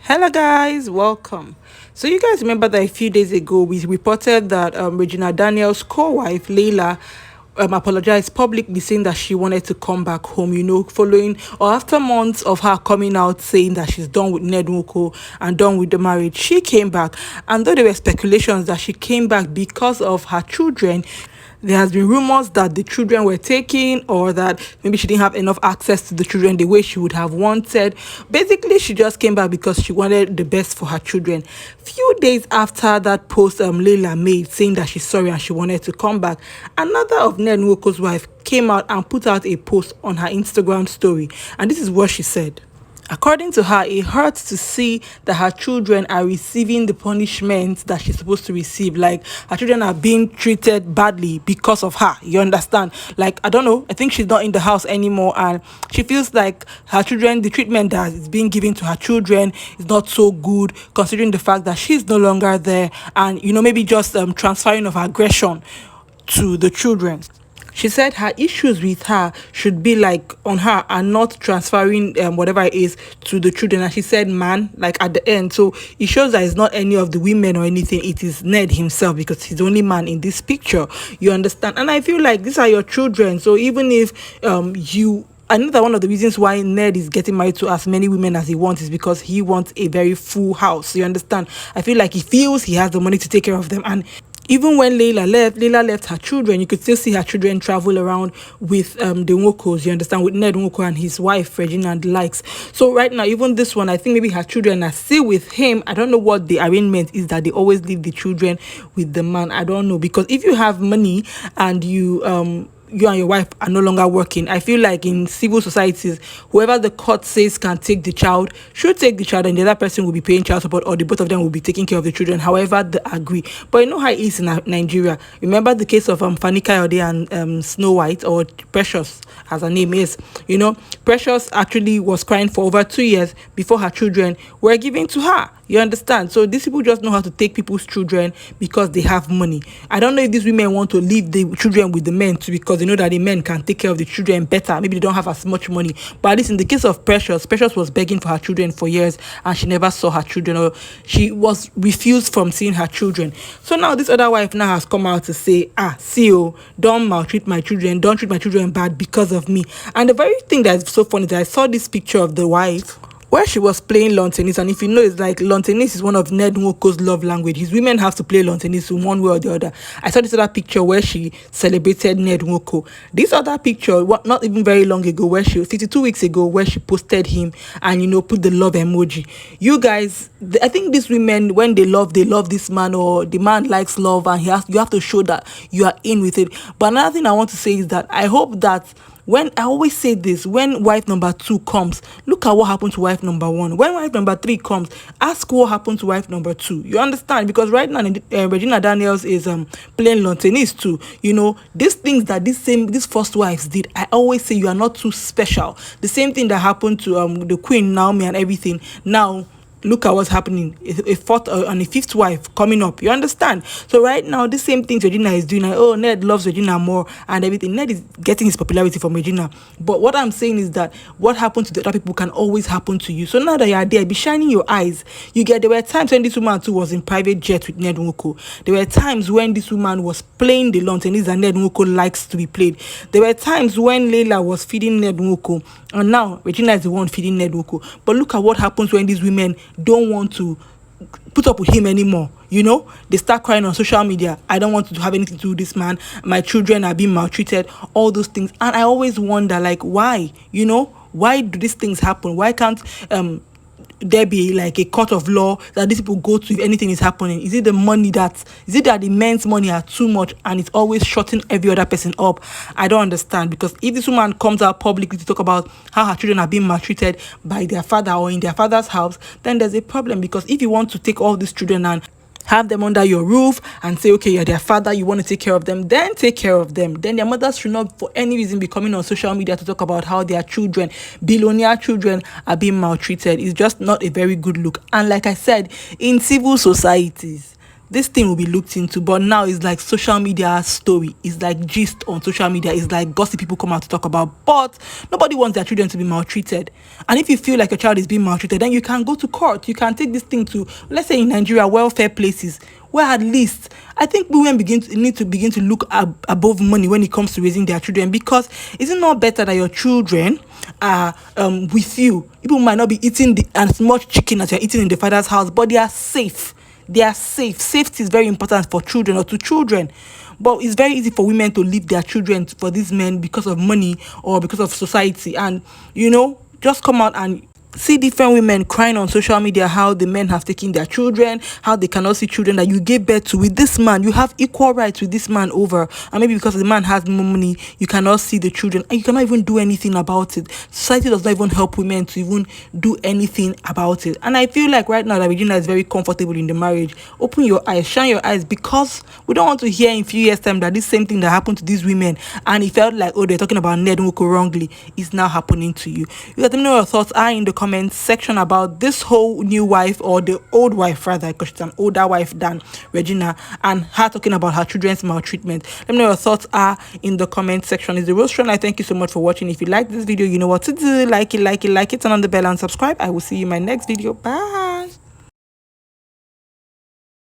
Hello, guys, welcome. So, you guys remember that a few days ago we reported that Regina Daniel's co wife, Layla, apologized publicly saying that she wanted to come back home, following or after months of her coming out saying that she's done with Ned Nwoko and done with the marriage. She came back, and though there were speculations that she came back because of her children, there has been rumors that the children were taken or that maybe she didn't have enough access to the children the way she would have wanted. Basically, she just came back because she wanted the best for her children. Few days after that post Leila made saying that she's sorry and she wanted to come back, another of Ned Nwoko's wife came out and put out a post on her Instagram story, and this is what she said. According to her, it hurts to see that her children are receiving the punishment that she's supposed to receive. Like, her children are being treated badly because of her. You understand? Like, I don't know. I think she's not in the house anymore, and she feels like her children, the treatment that is being given to her children is not so good, considering the fact that she's no longer there, and maybe just transferring of aggression to the children. She said her issues with her should be like on her and not transferring whatever it is to the children. And she said man, like at the end. So it shows that it's not any of the women or anything. It is Ned himself, because he's the only man in this picture. You understand? And I feel like these are your children. So even if I know that one of the reasons why Ned is getting married to as many women as he wants is because he wants a very full house. You understand? I feel like he feels he has the money to take care of them. And even when Layla left her children, you could still see her children travel around with the Nwokos, you understand, with Ned Nwoko and his wife, Regina, and the likes. So right now, even this one, I think maybe her children are still with him. I don't know what the arrangement is, that they always leave the children with the man. I don't know, because if you have money and you and your wife are no longer working, I feel like in civil societies, whoever the court says can take the child should take the child, and the other person will be paying child support, or the both of them will be taking care of the children, however they agree. But you know how it is in Nigeria. Remember the case of Fanny Kayode and Snow White, or Precious as her name is. Precious actually was crying for over 2 years before her children were given to her. You understand? So these people just know how to take people's children because they have money. I don't know if these women want to leave the children with the men too, because they know that the men can take care of the children better. Maybe they don't have as much money. But at least in the case of Precious was begging for her children for years, and she never saw her children, or she was refused from seeing her children. So now this other wife now has come out to say, see, don't maltreat my children, don't treat my children bad because of me. And the very thing that is so funny is that I saw this picture of the wife where she was playing lawn tennis. And if you know, it's like lawn tennis is one of Ned Nwoko's love language. His women have to play lawn tennis in one way or the other. I saw this other picture where she celebrated Ned Nwoko. This other picture, not even very long ago, where 52 weeks ago, where she posted him and put the love emoji. You guys, I think these women, when they love this man, or the man likes love, and you have to show that you are in with it. But another thing I want to say is that I hope that, when I always say this, when wife number 2 comes, look at what happened to wife number 1. When wife number 3 comes, ask what happened to wife number 2. You understand? Because right now, Regina Daniels is playing lawn tennis too. These things that these first wives did, I always say you are not too special. The same thing that happened to the Queen Naomi and everything. Now, look at what's happening. A fourth and a fifth wife coming up. You understand? So right now, the same things Regina is doing. Like, Ned loves Regina more and everything. Ned is getting his popularity from Regina. But what I'm saying is that what happened to the other people can always happen to you. So now that you are there, be shining your eyes. There were times when this woman too was in private jet with Ned Nwoko. There were times when this woman was playing the lawn tennis that Ned Nwoko likes to be played. There were times when Layla was feeding Ned Nwoko, and now Regina is the one feeding Ned Nwoko. But look at what happens when these women don't want to put up with him anymore. They start crying on social media. I don't want to have anything to do with this man. My children are being maltreated, all those things. And I always wonder, like, why? Why do these things happen? Why can't there be like a court of law that these people go to if anything is happening? Is it the money that the men's money are too much and it's always shutting every other person up? I don't understand, because if this woman comes out publicly to talk about how her children are being maltreated by their father or in their father's house, then there's a problem. Because if you want to take all these children and have them under your roof and say, okay, you're their father, you want to take care of them, then take care of them. Then their mothers should not for any reason be coming on social media to talk about how their children, billionaire children, are being maltreated. It's just not a very good look. And like I said, in civil societies, this thing will be looked into. But now it's like social media story, it's like gist on social media, it's like gossip people come out to talk about. But nobody wants their children to be maltreated. And if you feel like your child is being maltreated, then you can go to court. You can take this thing to, let's say in Nigeria, welfare places, where at least I think women need to begin to look above money when it comes to raising their children. Because is it not better that your children are with you? People might not be eating as much chicken as you're eating in the father's house, but they are safe. They are safe. Safety is very important for children or to children. But it's very easy for women to leave their children for these men because of money or because of society. And, just come out and see different women crying on social media how the men have taken their children, how they cannot see children that you gave birth to with this man. You have equal rights with this man over, and maybe because the man has more money, you cannot see the children and you cannot even do anything about it. Society does not even help women to even do anything about it. And I feel like right now that Regina is very comfortable in the marriage. Open your eyes, shine your eyes, because we don't want to hear in a few years time that this same thing that happened to these women and it felt like, oh, they're talking about Ned Nwoko wrongly, is now happening to you. You let me know your thoughts are in the comment section about this whole new wife, or the old wife rather, because she's an older wife than Regina, and her talking about her children's maltreatment. Let me know your thoughts are in the comment section. It's the Rose Strong. I thank you so much for watching. If you like this video, you know what to do. Like it, turn on the bell and subscribe. I will see you in my next video. Bye.